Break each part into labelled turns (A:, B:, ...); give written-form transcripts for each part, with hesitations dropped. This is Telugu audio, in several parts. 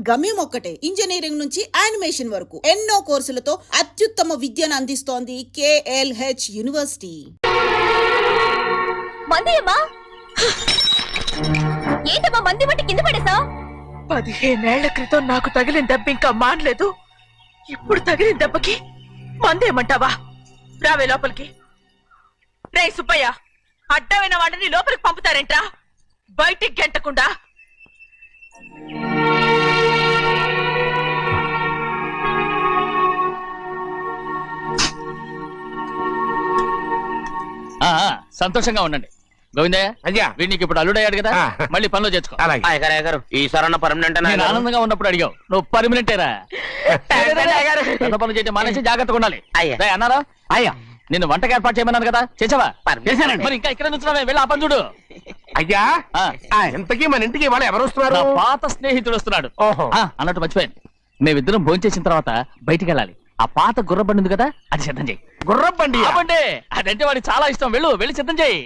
A: గమ్యం ఒక్కటే, ఇంజనీరింగ్ నుంచి యానిమేషన్ వరకు ఎన్నో కోర్సులతో అత్యుత్తమ విద్యను అందిస్తోంది KLH యూనివర్సిటీ.
B: ఏంటమ్మా మంది బట్టి కింద పడేసా?
C: 15 ఏళ్ల క్రితం నాకు తగిలిన దెబ్బ ఇంకా మానలేదు. ఇప్పుడు తగిలిన దెబ్బకి మందేమంటావా? రావే లోపలికి. రే సుబ్బయ్య, అడ్డమైన వాడిని లోపలికి పంపుతారేంట్రా? బయటికి గెంటకుండా.
D: సంతోషంగా ఉండండి గోవిందయ్య. అయ్యా వీడికి ఇప్పుడు అల్లుడయ్యాడు కదా, మళ్ళీ పనిలో చేర్చుకో.
E: ఈసారి పర్మనెంట్.
D: నేను ఆనందంగా ఉన్నప్పుడు అడిగావు, నువ్వు పర్మనెంటేరా? పనులు చేయడం మానేసి జాగ్రత్తగా ఉండాలి అన్నారా? అయ్యా నిన్ను వంటకి ఏర్పాటు చేయమన్నాను కదా, చేసావా? మరి ఇంకా ఇక్కడ నుంచి వెళ్ళి ఆ పని చూడు.
E: అయ్యా ఇంతకీ మన ఇంటికి వాళ్ళు ఎవరు వస్తున్నారు?
D: పాత స్నేహితుడు వస్తున్నాడు. అన్నట్టు మర్చిపోయాను, మేమిద్దరం భోంచేసిన తర్వాత బయటికి వెళ్ళాలి. ఆ పాత గుర్రబండి ఉంది కదా, అది సిద్ధం చేయి.
E: గుర్రబండి?
D: అదంటే వాడికి చాలా ఇష్టం. వెళ్ళి సిద్ధం చేయి.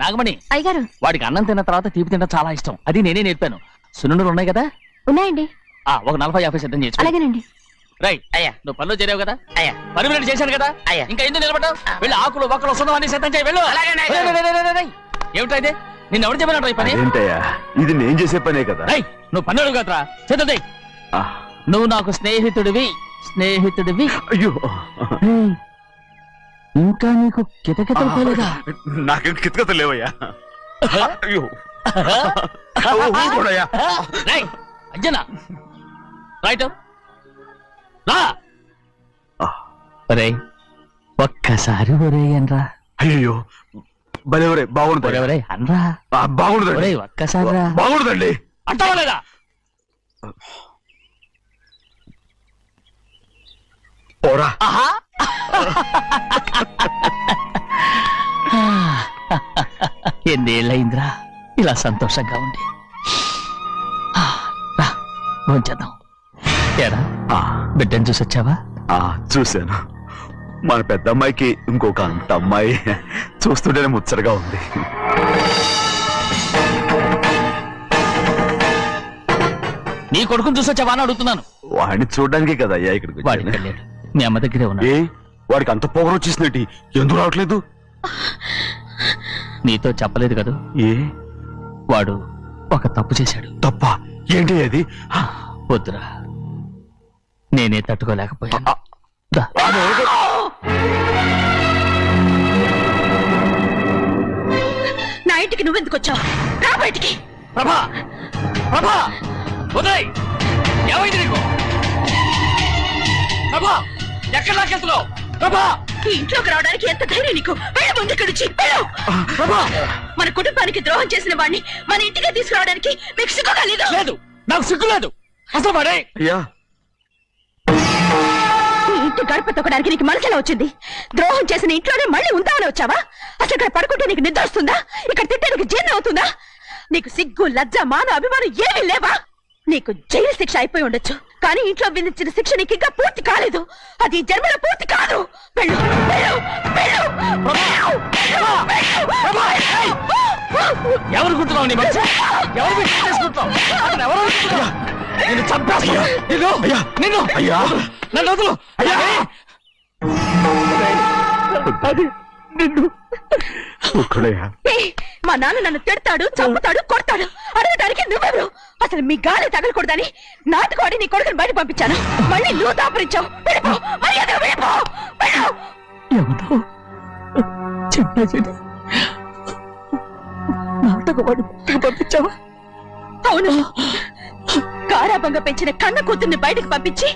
D: నాగమణి
B: అయ్యగారు,
D: వాడికి అన్నం తిన్న తర్వాత తీపి తినడం చాలా ఇష్టం. అది నేనే నేర్పాను. సున్నుండలు ఉన్నాయి కదా?
B: ఉన్నాయండి.
D: ఒక 40-50 సిద్ధం చేయొచ్చు.
B: అలాగేనండి.
D: రైట్ అయ్యా, నువ్వు పనులు చేరావు కదా, అయ్యా పర్మినెంట్ చేశాను కదా, అయ్యా ఇంకా ఎందుకు నిలబడ్డావు? వెళ్ళి ఆకులు ఒక్కలు వస్తుందని సిద్ధం చేయి. వెళ్ళు. ఏమిటైతే నిన్ను ఎవరు చెప్పినట్టు ఈ పని?
F: ఇది నేను చేసే పనే కదా.
D: నువ్వు పని అడుగు కదరా, సిద్ధం చేయి. నువ్వు నాకు స్నేహితుడివి.
F: అయ్యో
D: ఇంకా నీకు కితకితలు పోలేదా?
F: నాకేం కితకితలు లేవయ్యా. అయ్యో
D: అంజనా రైట్ రా. ఒరే ఒక్కసారి ఒరే అనరా.
F: అయ్యో భలే బాగుంటుంది.
D: ఒరే అనరా.
F: బాగుంటుంది.
D: ఒక్కసారి రా.
F: బాగుంటుందండి.
D: అంటావా లేదా?
F: పోరా.
D: ఎన్నేళ్ళయిందిరా ఇలా సంతోషంగా ఉండి. భోంచేద్దాం. ఏరా బిడ్డను చూసొచ్చావా?
F: చూశాను. మన పెద్ద అమ్మాయికి ఇంకొక అంత అమ్మాయి. చూస్తుంటేనే ముచ్చటగా ఉంది.
D: నీ కొడుకుని చూసొచ్చావా అని అడుగుతున్నాను.
F: వాడిని చూడడానికే కదా అయ్యా ఇక్కడికి.
D: వాడికి వెళ్ళాడు, మీ అమ్మ దగ్గరే ఉన్నాడు.
F: వాడికి అంత పొగరు వచ్చేసినట్టు ఎందుకు రావట్లేదు?
D: నీతో చెప్పలేదు కదా. వాడు ఒక తప్పు చేశాడు.
F: తప్ప ఏంటి అది?
D: వద్దురా, నేనే తట్టుకోలేకపోయాను.
C: నా ఇంటికి నువ్వెందుకు వచ్చావు? రా బయటికి.
D: ప్రభా ఉదయ్, ఏమైంది నీకు? ప్రభా ఎక్కడ నాకెళ్తున్నావు? ప్రభా
C: ఈ ఇంట్లోకి రావడానికి ఎంత ధైర్యం నీకు? వెళ్ళ ముందు ఇక్కడి నుంచి. మన కుటుంబానికి ద్రోహం చేసిన వాడిని మన ఇంటికి తీసుకురావడానికి మీకు సిగ్గుగా లేదు?
D: లేదు, నాకు సిగ్గు లేదు అసలు. వాడే
C: ఈ ఇంటి గడప తొక్కడానికి నీకు మనసులో వచ్చింది. ద్రోహం చేసిన ఇంట్లోనే మళ్ళీ ఉందామని వచ్చావా? అసలు ఇక్కడ పడుకుంటే నీకు నిద్ర వస్తుందా? ఇక్కడ తింటే నీకు జీర్ణం అవుతుందా? నీకు సిగ్గు, లజ్జ, మాన, అభిమానం ఏమీ లేవా? నీకు జైలు శిక్ష అయిపోయి ఉండొచ్చు, కానీ ఇంట్లో విధించిన శిక్ష నీకు ఇంకా పూర్తి కాలేదు. అది జన్మలో పూర్తి కాదు. వెళ్ళు.
D: ఎవరు గుర్తున్నావు? నీ మంచి ఎవరు చేసుకుంటావు? అతను ఎవరు? నిన్ను చంపేస్తా. నిన్ను నన్ను వదులు.
C: మా నాన్న నన్ను తిడతాడు, చంపుతాడు, కొడతాడు. అడగడానికి నువ్వెవరు? అసలు మీ గాలి తగలకూడదని నాటుకోడి నీ కొడుకుని బయట పంపించాను. మళ్ళీ నువ్వు దాపరించావు.
D: పంపించావా?
C: అవును, గారాబంగా పెంచిన కన్న కూతుర్ని బయటకు పంపించి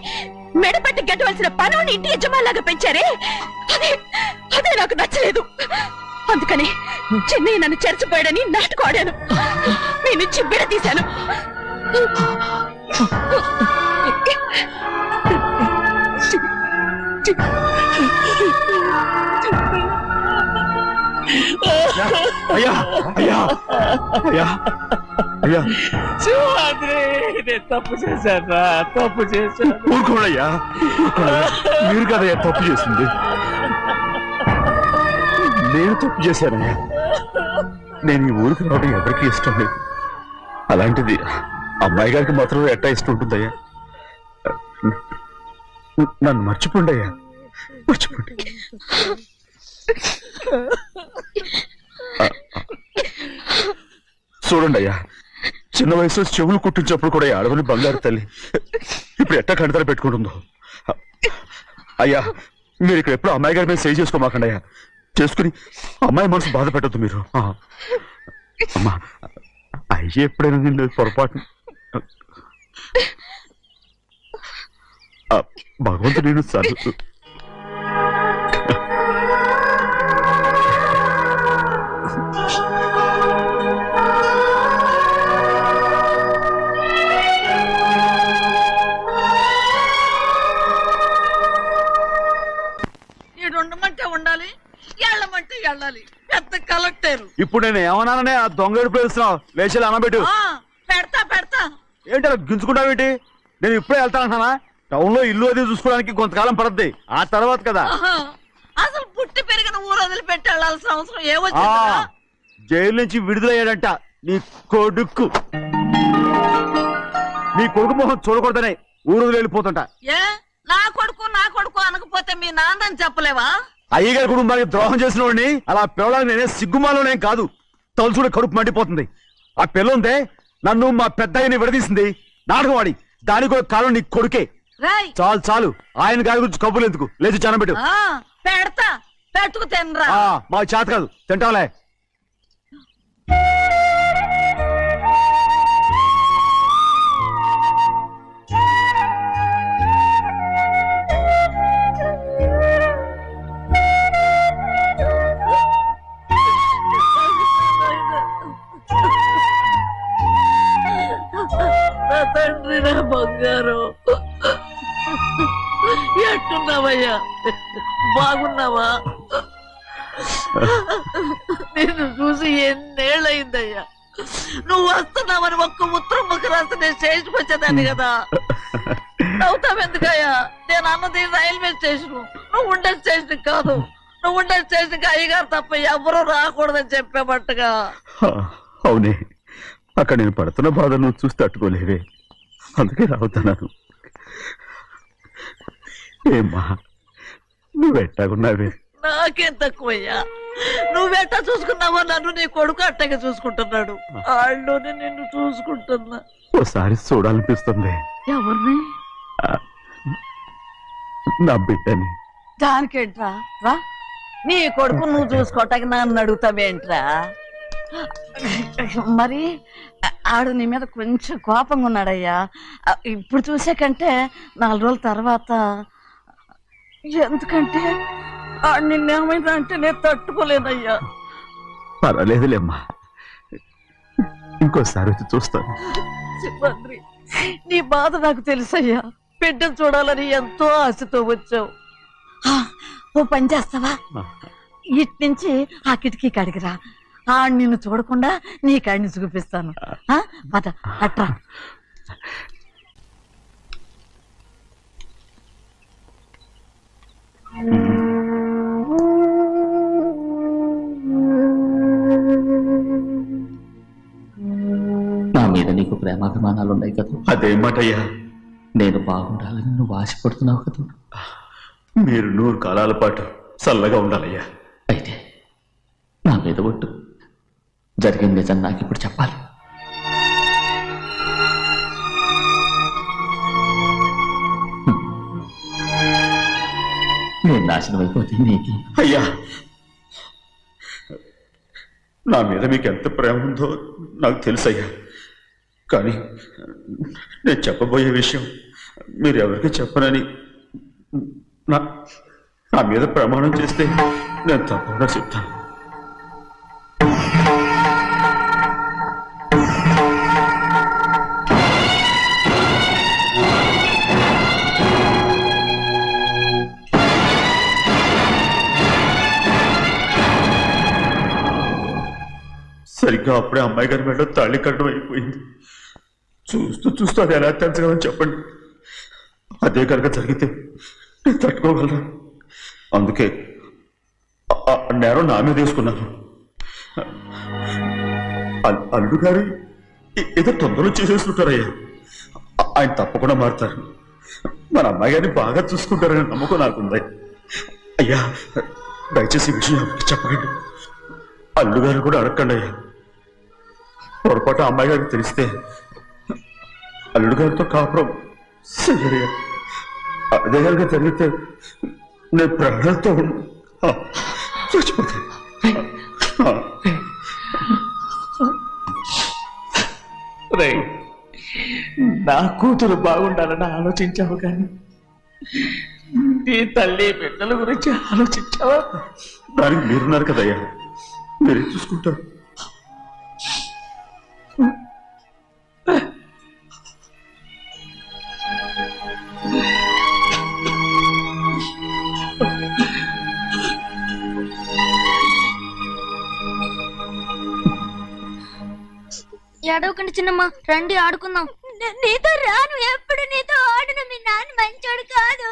C: మెడపట్టి గెట్టవలసిన పనుని ఇంటి యజమానిలాగా పెంచారే, అదే నాకు నచ్చలేదు. అందుకని చెన్నై నన్ను చెరచిపోయాడని నాటకం ఆడాను. మీ నుంచి బిడ తీశాను.
D: తప్పు చేశారా? తప్పు చేశాను.
F: ఊరుకోడయ్యా, మీరు కదయ్యా తప్పు చేసింది. నేను తప్పు చేశానయ్యా. నేను ఈ ఊరికి రావడం ఎవరికి ఇష్టం లేదు. అలాంటిది అమ్మాయి గారికి మాత్రం ఎట్టా ఇష్టం ఉంటుందయ్యా. నన్ను మర్చిపోండి అయ్యా, మర్చిపోండి. చూడండి అయ్యా, చిన్న వయసులో చెవులు కుట్టించినప్పుడు కూడా ఆడవని బంగారు తల్లి ఇప్పుడు ఎట్టా కంటతలు పెట్టుకుంటుందో. అయ్యా మీరు ఇక్కడ ఎప్పుడు అమ్మాయి గారి మీద సేవ్ చేసుకోమాకండి అయ్యా. చేసుకుని అమ్మాయి మనసు బాధ పెట్టద్దు మీరు. అమ్మా అయ్యే ఎప్పుడైనా నిన్ను పొరపాటు భగవంతుడు నేను సర్దు.
G: ఉండమంటే ఉండాలి, వెళ్ళమంటే వెళ్ళాలి. పెద్ద కలెక్టర్.
F: ఇప్పుడు నేను ఏమన్నాననే ఆ దొంగ పిలుస్తున్నావు, లేచి అనబెట్టు.
G: పెడతా పెడతా.
F: ఏంటి అలా గించుకుంటావేంటి? నేను ఇప్పుడే వెళ్తానంటున్నా. టౌన్ లో ఇల్లు అది చూసుకోవడానికి కొంతకాలం పడద్ది, ఆ తర్వాత కదా.
G: అసలు పుట్టి పెరిగిన ఊరు వదిలిపెట్టి వెళ్ళాల్సిన అవసరం ఏమొచ్చిందా?
F: జైలు నుంచి విడుదలయ్యాడంట నీ కొడుకు. నీ కొడుకు మొహం చూడకూడదనే ఊరు వదిలి వెళ్ళిపోతుంట.
G: ఏ నా కొడుకు అనకపోతే మీ నాన్నని చెప్పలేవా?
F: అయ్యగారి కుటుంబానికి ద్రోహం చేసిన వాడిని అలా పిల్లడానికి నేనే సిగ్గుమాలోనే కాదు, తలుచుకుంటే కడుపు మండిపోతుంది. ఆ పిల్లందే నన్ను మా పెద్దయ్యని విడదీసింది, నాటకం ఆడి. దానికి కూడా కాలం నీ కొడుకే. చాలు చాలు, ఆయన గారి గురించి కబుర్లు ఎందుకు, లేచి చనబెట్టు.
G: పెడతా, పెట్టుకు తినరా.
F: మాకు చేత కాదు, తింటాంలే.
G: తండ్రి నా బంగారు, ఎట్టున్నావయ్యా? బాగున్నావా? నిన్ను చూసి ఎన్నేళ్ళయిందయ్యా. నువ్వు వస్తున్నావని ఒక్క ఉత్తరం ముక్క రాస్తే నేను స్టేషన్కి వచ్చేదాన్ని కదా. నవ్వుతావెందుకయ్యా? నేను అన్నది రైల్వే స్టేషన్, నువ్వు ఉండే స్టేషన్ కాదు. నువ్వు ఉండే స్టేషన్కి అయ్యగారు తప్ప ఎవరూ రాకూడదని చెప్పేమట్టుగా.
F: అవునే, అక్కడ నేను పడుతున్న బాధ నువ్వు చూసి తట్టుకోలేవే, అందుకే రావుతున్నాను. ఏమ్మా నువ్వెట్టాగున్నావే?
G: నాకేం తక్కువయ్యా, నువ్వెట్టా చూసుకున్నావో నన్ను నీ కొడుకు అట్టగా చూసుకుంటున్నాడు. వాళ్ళలోనే నిన్ను చూసుకుంటున్నా.
F: ఓసారి చూడాలనిపిస్తుంది.
G: ఎవరిని?
F: నా బిడ్డని.
G: దానికేంట్రా, రా. నీ కొడుకు నువ్వు చూసుకోవటానికి నన్ను అడుగుతావేంట్రా? మరి ఆడు నీ మీద కొంచెం కోపంగా ఉన్నాడయ్యా. ఇప్పుడు చూసే కంటే 4 రోజుల తర్వాత. ఎందుకంటే ఆడు నిన్నేమైందా అంటే నేను తట్టుకోలేదయ్యా.
F: పర్వాలేదులేమ్మా, ఇంకోసారి వచ్చి చూస్తాను.
G: సింహాద్రి, నీ బాధ నాకు తెలుసయ్యా. బిడ్డను చూడాలని ఎంతో ఆశతో వచ్చావు. ఓ పని చేస్తావా? ఇటు నుంచి ఆ కిటికీ కడిగిరా. ఆడు నిన్ను చూడకుండా నీ కాడిని చూపిస్తాను. పద అట్రా.
D: నా మీద నీకు ప్రేమాభిమానాలు ఉన్నాయి కదా.
F: అదేమాటయ్యా?
D: నేను బాగుండాలని నువ్వు ఆశపడుతున్నావు కదా.
F: మీరు 100 కాలాల పాటు చల్లగా ఉండాలయ్యా.
D: అయితే నా మీద ఒట్టు, జరిగిన నిజం నాకు ఇప్పుడు చెప్పాలి. నేను నాశనం అయిపోతే నీకు.
F: అయ్యా, నా మీద మీకు ఎంత ప్రేమ ఉందో నాకు తెలుసయ్యా. కానీ నేను చెప్పబోయే విషయం మీరు ఎవరికి చెప్పనని నా మీద ప్రమాణం చేస్తే నేను తప్పకుండా చెప్తాను. సరిగ్గా అప్పుడే అమ్మాయి గారి మెడలో తాళి కట్టడం అయిపోయింది. చూస్తూ చూస్తూ అది ఎలా తెంచగలని చెప్పండి. అదే కనుక జరిగితే నేను తట్టుకోగలను. అందుకే నేరం నా మీద తీసుకున్నాను. అల్లుడు గారు ఏదో తొందరలో చేసేస్తుంటారయ్యా. ఆయన తప్పకుండా మారుతారు. మన అమ్మాయి గారిని బాగా చూసుకుంటారని నమ్మకం నాకుంది. అయ్యా దయచేసి ఈ విషయం ఎవరికి చెప్పకండి. అల్లు గారు కూడా అడగండి అయ్యా. పొరపాటు అమ్మాయి గారికి తెలిస్తే అల్లుడు గారితో కాపురం సరిగా అదే గారికి జరిగితే నేను ప్రాణాలతో చచ్చిపోతాను.
D: నా కూతురు బాగుండాలని ఆలోచించావు కానీ నీ తల్లి బిడ్డల గురించి ఆలోచించావా?
F: దానికి మీరున్నారు కదయ్యా, మీరే చూసుకుంటారు.
B: ఏడవకండి చిన్నమ్మ, రండి ఆడుకుందాం. నీతో రాను, ఎప్పుడు నీతో ఆడను. మీ నాన్న మంచోడు కాదు.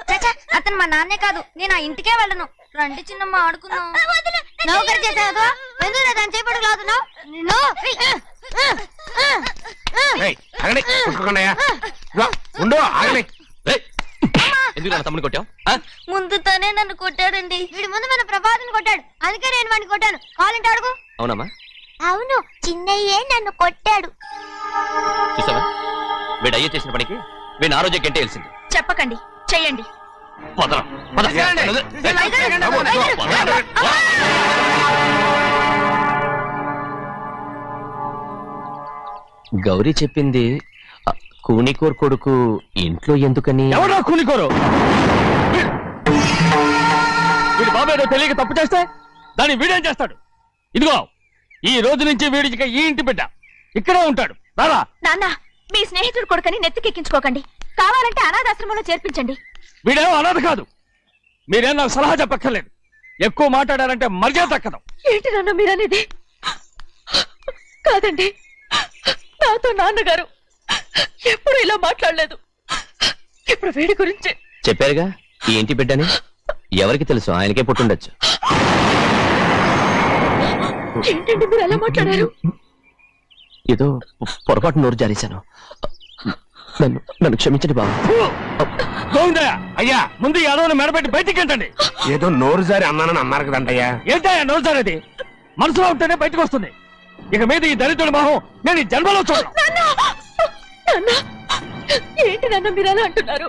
B: అతను మా నాన్నే కాదు, నేను ఆ ఇంటికే వెళ్ళను. రండి చిన్నమ్మ ఆడుకుందాం. నౌకరు చేసావు ఎందుకు దాని చేపడు కాదు
D: ఎందుకు తమ్ముని కొట్టావు?
B: ముందు తనే నన్ను కొట్టాడండి. వీడి ముందు మన ప్రభాతం కొట్టాడు, అందుకే నేను వాడిని కొట్టాను. కావాలంటే అడుగు.
D: అవునమ్మా,
B: అవును, చిన్నయ్యే నన్ను కొట్టాడు.
D: చూసావా వీడు అయ్యే చేసిన పనికి వీడిని ఆ రోజే గంటే తెలిసింది.
C: చెప్పకండి, చెయ్యండి.
H: గౌరీ చెప్పింది కూనికోర్ కొడుకు ఇంట్లో ఎందుకని.
D: ఎవరో కూనికోరు? వీడి బాబాయ్ తెలియక తప్పు చేస్తే దాన్ని వీడేం చేస్తాడు? ఇదిగో ఈ రోజు నుంచి వీడికి ఈ ఇంటి బిడ్డ ఇక్కడే ఉంటాడు. రారా.
C: నాన్న, మీ స్నేహితుడు కొడుకని నెత్తికెక్కించుకోకండి. కావాలంటే అనాథాశ్రమంలో చేర్పించండి.
D: వీడేమో అనాథ కాదు. మీరేం నాకు సలహా చెప్పక్కర్లేదు. ఎక్కువ మాట్లాడారంటే మర్యాద తక్కదు.
C: ఏంటి నాన్న మీరనేది? కాదండి, నాతో నాన్నగారు ఎప్పుడు ఇలా మాట్లాడలేదు. ఇప్పుడు వీడి గురించి
H: చెప్పారుగా ఈ ఇంటి బిడ్డని. ఎవరికి తెలుసు, ఆయనకే పుట్టుండొచ్చు.
C: ఏంటండి మీరు ఎలా మాట్లాడారు?
H: ఏదో పొరపాటు నోరు జారేశాను. నన్ను క్షమించండి బాబు.
D: గోవిందయ్య, అయ్యా ముందు ఈ అడవుని మెడబెట్టి బయటికి ఏంటండి?
E: ఏదో నోరు జారి అన్నానని అన్నారు కదంటయ్యా.
D: ఏంటయ్యా నోరు జారేది? మనసులో ఉంటేనే బయటకు వస్తుంది. ఇక మీద ఈ దరిద్రుడి మొహం నేను ఈ జన్మలో చూడను.
C: ఏంటి నాన్న మీరు అలా అంటున్నారు?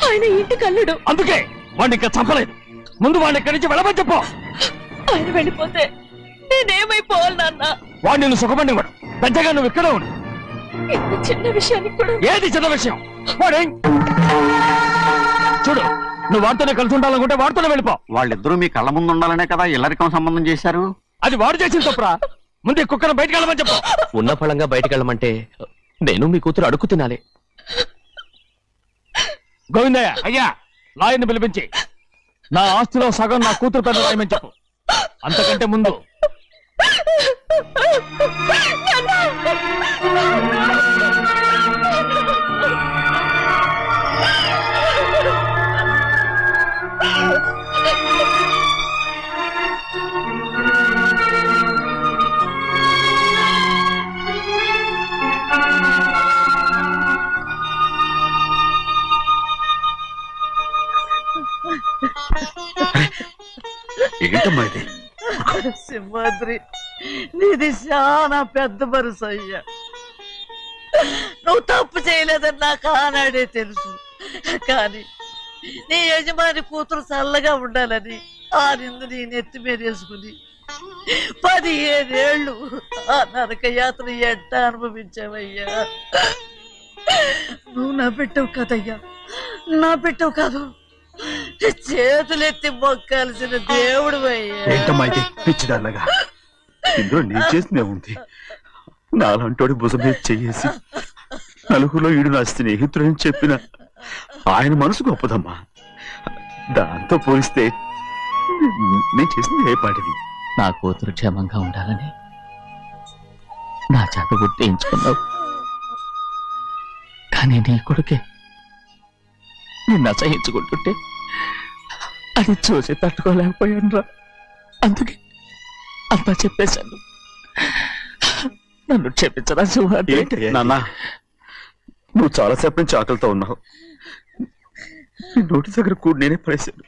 C: ఆయన ఇంటి కల్లుడు.
D: అందుకే వాడిని ఇంకా చంపలేదు. ముందు వాడిని ఇక్కడి నుంచి వెళ్ళమని చెప్పు.
C: ఆయన వెళ్ళిపోతే నేనేమైపోవాలి నాన్న?
D: వాడిని నువ్వు సుఖపడివాడు. పెద్దగా నువ్వు ఇక్కడే ఉండు.
C: ఇంత చిన్న విషయానికి కూడా.
D: ఏది చిన్న విషయం? వాడే చూడు, నువ్వు వాడితోనే కలిసి ఉండాలనుకుంటే వాడితోనే వెళ్ళిపో.
I: వాళ్ళిద్దరూ మీ కళ్ళ ముందు ఉండాలనే కదా ఇల్లరికం సంబంధం చేశారు.
D: అది వాడు చేసిన తప్పురా. ముందు ఈ కుక్కను బయటకు వెళ్ళమని చెప్పు.
H: ఉన్న ఫలంగా బయటకు వెళ్ళమంటే నేను మీ కూతురు అడుగు తినాలి.
D: గోవిందయ్య, అయ్యా లాయర్ని పిలిపించి నా ఆస్తిలో సగం నా కూతురు పెద్ద రాయమని చెప్పు. అంతకంటే ముందు
F: ఏంటమ్మా ఇది?
G: సింహాద్రి, నీది చాలా పెద్ద మనసు అయ్యా. నువ్వు తప్పు చేయలేదని నాకు ఆనాడే తెలుసు. కానీ నీ యజమాని కూతురు చల్లగా ఉండాలని ఆ నిందు నీ నెత్తి మీద వేసుకుని 15 ఏళ్ళు ఆ నరక యాత్ర ఎట్ట అనుభవించావయ్యా. నువ్వు నా పెట్టవు కదయ్యా, నా పెట్టవు కాదు, చేతులెత్తి మొక్కాల్సిన దేవుడు అయ్యా.
F: ఏంటమ్మా ఇది పిచ్చిదాన్నగా? ఇందులో నేను చేసినే ఉంది. నాలంటోడి భుజం మీద చెయ్యేసి నలుగురిలో ఈడు నా స్నేహితుడని చెప్పిన ఆయన మనసు గొప్పదమ్మా. దాంతో పోలిస్తే నేను చేసింది ఏ పాటిది?
H: నా కూతురు క్షేమంగా ఉండాలని నా చేత గుర్తించుకున్నావు. కానీ నీ కొడుకే నిన్ను అసహించుకుంటుంటే అది చూసి తట్టుకోలేకపోయాను రా. అందుకే అంతా చెప్పేశాను.
D: నన్ను క్షమించరా సింహాద్రి.
F: ఏంటి నాన్న, నువ్వు చాలాసేపు నుంచి ఆకలితో ఉన్నావు. నీ నోటి దగ్గర కూడా నేనే పడేశాను.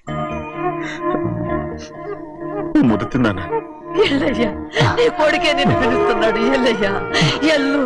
F: ముద్దు తిన్నానా?
G: ఎల్లయ్యా, నీ కొడుకే నిన్ను పిలుస్తున్నాడు. ఎల్లయ్యా, ఎల్లు.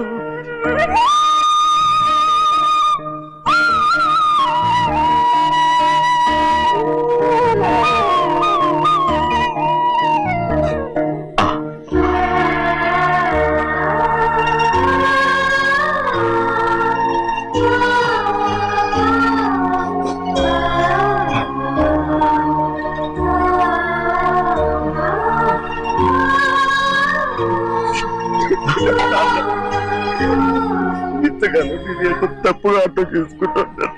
F: ఇంతకాలం నేను ఎంత తప్పుగా అర్థం చేసుకుంటాను.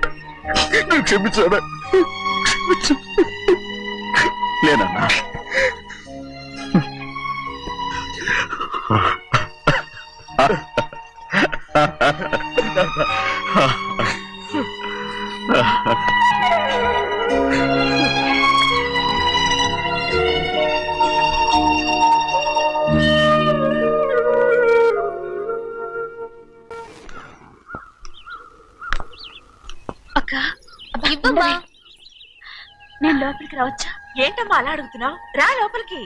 F: నువ్వు క్షమించాడా? లేనన్నా,
C: అక్క
B: ఇవ్వమ్మా.
C: నేను లోపలికి రావచ్చా?
G: ఏంటమ్మా అలా అడుగుతున్నావు? రా లోపలికి.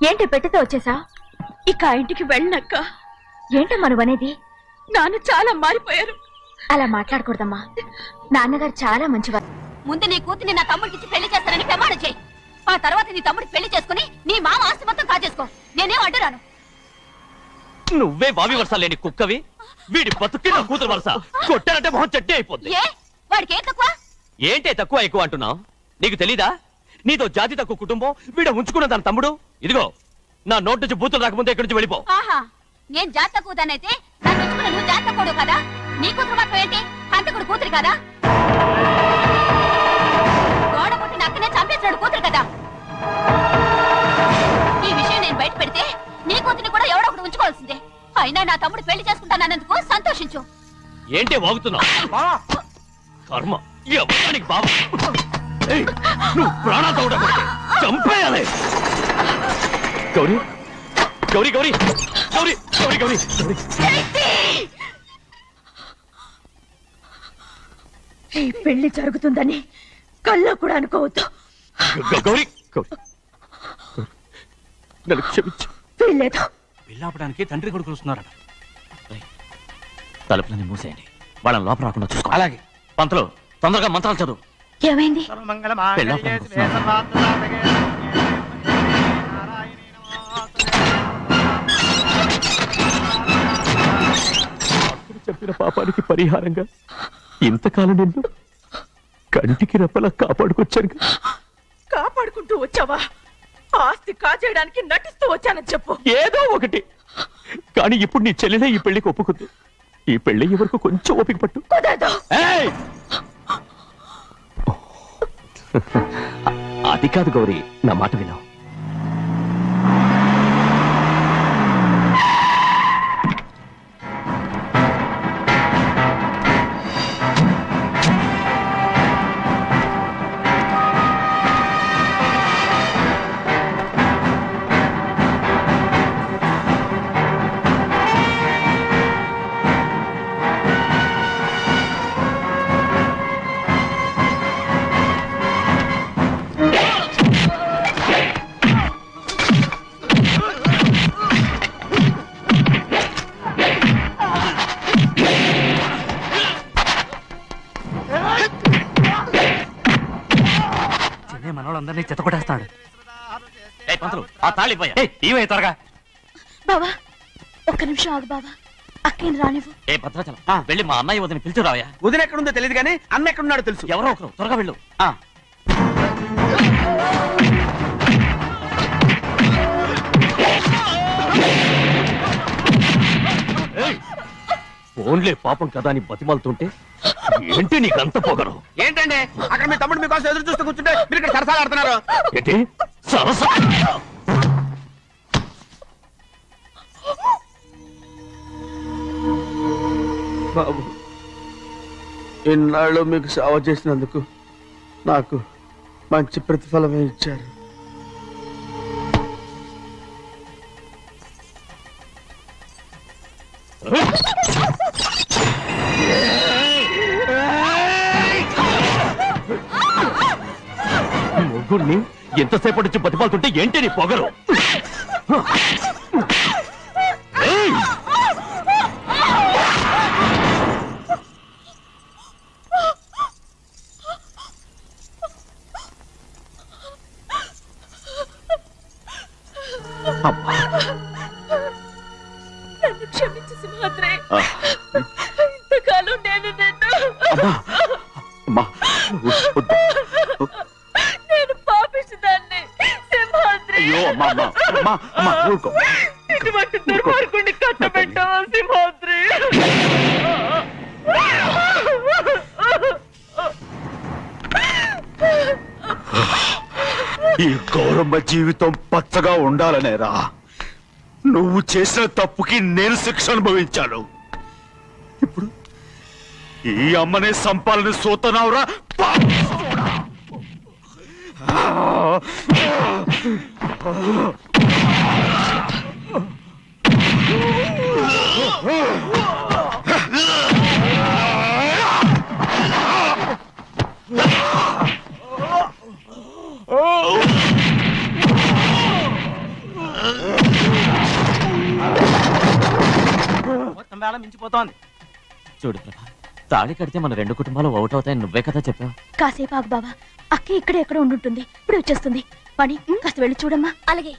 C: ఏంటి పెట్టితో వచ్చేసా? ఇక ఆ ఇంటికి వెళ్ళనక్క. ఏంటమ్మా నువ్వు అనేది? నాన్న చాలా మారిపోయారు. అలా మాట్లాడకూడదమ్మా. నాన్నగారు చాలా మంచివారు.
B: ముందు నీ కూతుర్ని నా తమ్ముడికి పెళ్లి చేస్తానని ప్రమాణం చేయి. ఆ తర్వాత నీ తమ్ముడికి పెళ్లి చేసుకుని నీ మామ ఆస్తి మొత్తం కాజేసుకో. నేనేం అడ్డురాను.
H: నువ్వే బావి వరుస లేని కుక్కవి, వీడి బతుక్కి నా కూతురు వరుస. కొట్టానంటే మొహం చెడ్డే అయిపోద్ది.
B: ఏ వాడికి ఏం తక్కువ?
H: ఏంటే తక్కువ ఎక్కువ అంటున్నావు? నీకు తెలీదా? నీతో జాతి తక్కువ కుటుంబం, వీడ ఉంచుకున్న తన తమ్ముడు. ఇదిగో నా నోటి నుంచి బూతులు రాకముందే ఇక్కడి నుంచి వెళ్ళిపో.
B: ఆహా, నేను జాత కూదానైతే నన్ను ఉంచుకున్న నువ్వు జాత కూడు కదా. నీ కూతురు మాత్రం ఏంటి? హంతకుడు కూతురు కదా. గోడ పుట్టిన అక్కనే చంపేసినాడు కూతురు కదా. ఈ విషయం నేను బయట పెడితే నీ కూతురిని కూడా ఎవడో ఒకటి ఉంచుకోవాల్సిందే. అయినా నా తమ్ముడు పెళ్లి చేసుకుంటానన్నందుకు సంతోషించు.
H: ఏంటే వాగుతున్నావు? కర్మ ఎవరికి బాబా. నువ్వు ప్రాణాలతో ఉండకూడదు, చంపేయాలి. గౌరీ గౌరీ గౌరీ గౌరీ గౌరీ గౌరీ
C: ఈ పెళ్లి జరుగుతుందని కల్లో కూడా అనుకోవద్దు.
H: గౌరీ గౌరీ నన్ను క్షమించు.
C: వీల్లేదు.
E: పెళ్ళాపడానికి తండ్రి కొడుకులు వస్తున్నారట.
H: తలుపులని మూసేయండి, వాళ్ళని లోపల రాకుండా చూసుకో.
E: అలాగే.
H: పంతులు తొందరగా మంత్రాలు చదువు.
C: ఏమైంది?
H: పెళ్ళాపడానికి వస్తున్నారు. చెప్పిన పాపానికి పరిహారంగా ఇంతకాలం నిన్ను కంటికి రెప్పలా కాపాడుకొచ్చాను.
G: కాపాడుకుంటూ వచ్చావా? ఆస్తి కాజేయడానికి నటిస్తూ వచ్చానని చెప్పు.
H: ఏదో ఒకటి. కానీ ఇప్పుడు నీ చెల్లెలే ఈ పెళ్లికి ఒప్పుకుంది. ఈ పెళ్లి వరకు కొంచెం ఓపిక పట్టు.
C: కుదరదు.
H: ఏయ్! అది కాదు గౌరీ, నా మాట విను.
E: మనోళ్ళందరినీ చెత్తకొట్టేస్తాడు.
H: పంతులు ఆ తాళి
E: ఇవే త్వరగా.
C: బావా ఒక్క నిమిషం ఆగు బావా. అక్కేం రానివ్వు.
H: ఏ భద్రాచలం వెళ్ళి మా అన్నయ్య వదిన పిలిచిరావయ్యా.
E: వదిన ఎక్కడుందో తెలియదు కానీ అన్న ఎక్కడున్నాడో తెలుసు.
H: ఎవరో ఒకరు త్వరగా వెళ్ళు. ఫోన్లే పాపం కదా అని బతిమాలుతుంటే ఏంటి నీకంత పొగరు?
E: ఏంటండి అక్కడ మీ తమ్ముడు మీకోసం ఎదురు చూస్తూ కూర్చుంటే మీరు ఇక్కడ సరసాలు ఆడుతున్నారు.
H: ఏంటి సరస?
E: బాబు, ఇన్నాళ్ళు మీకు సేవ చేసినందుకు నాకు మంచి ప్రతిఫలమే ఇచ్చారు.
H: ముగ్గురిని ఎంతసేపటి నుంచి బతిపాలుతుంటే ఏంటి నీ పొగరు? ఏయ్!
C: నన్ను క్షమించు సింహాద్రి. ఇంతకాలం నేను నిన్ను నేను పాపిస్తుందాన్ని సింహాద్రి. ఇటువంటి దుర్మార్గుడిని కట్టబెట్టావా సింహాద్రి?
F: ఈ గౌరమ్మ జీవితం పచ్చగా ఉండాలనేరా నువ్వు చేసిన తప్పుకి నేను శిక్ష అనుభవించాను. ఇప్పుడు ఈ అమ్మనే సంపాలని సోతనావురా.
H: మొత్తం వేళ మించిపోతోంది. చూడు ప్రభా, తాళి కడితే మన రెండు కుటుంబాలు ఒకటి అవుతాయని నువ్వే కదా చెప్పావు.
C: కాసేపు ఆగు బావా, అక్క ఇక్కడే ఎక్కడ ఉండుంటుంది, ఇప్పుడు వచ్చేస్తుంది. వాణి కాస్త వెళ్ళి చూడమ్మా.
B: అలాగే.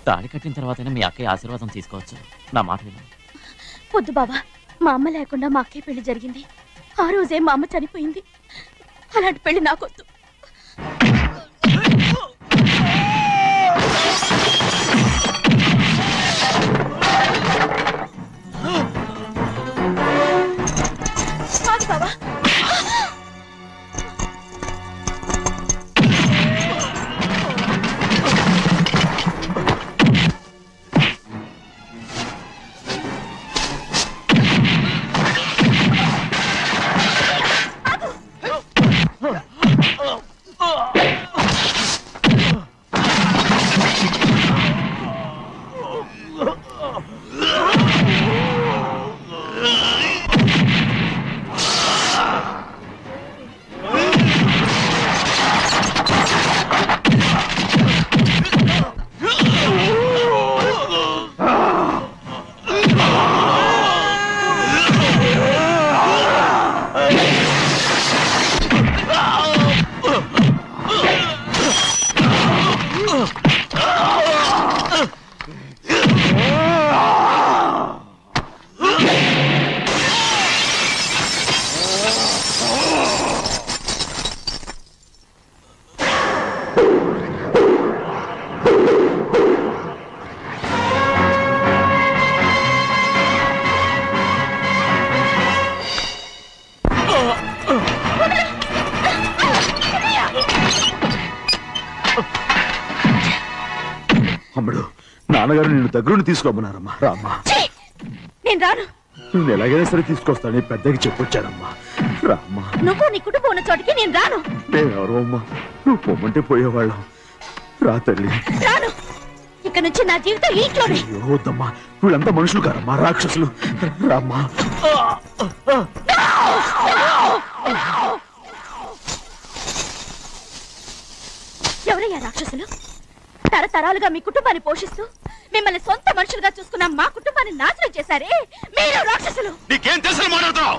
H: తాళి కట్టిన తర్వాతైనా మీ అక్కయ్య ఆశీర్వాదం తీసుకోవచ్చు. నా మాట విను.
C: వద్దు బావా, మా అమ్మ లేకుండా మా అక్కయ్య పెళ్లి జరిగింది. ఆ రోజే మా అమ్మ చనిపోయింది. అలాంటి పెళ్లి నాకొద్దు. ఆగు బావా.
F: అమ్ముడు, నాన్నగారు నిన్ను దగ్గరుండి తీసుకోమన్నారమ్మా. రామ్మా.
C: నేను రాను.
F: నువ్వు ఎలాగైనా సరే తీసుకొస్తానని పెద్దకి చెప్పొచ్చారమ్మా. రామ్మా.
C: నువ్వు నీ కుటుంబం ఉన్న చోటికి నేను రాను.
F: నేనెవరో అమ్మా, నువ్వు పొమ్మంటే పోయేవాళ్ళం. రా తల్లి.
C: రాను. ఇక నుంచి నా జీవితం ఈ ఇంట్లోనే.
F: అయ్యో వద్దమ్మా, వీళ్ళంతా మనుషులు కారమ్మా, రాక్షసులు. రామ్మా.
C: ఎవరయ్యా రాక్షసులు? తరతరాలుగా మీ కుటుంబాన్ని పోషిస్తూ మిమ్మల్ని సొంత మనుషులుగా చూసుకున్న మా కుటుంబాన్ని నాశనం చేశారే మీరు రాక్షసులు.
F: నీకేం తెలుసు మాట్లాడుతున్నావు?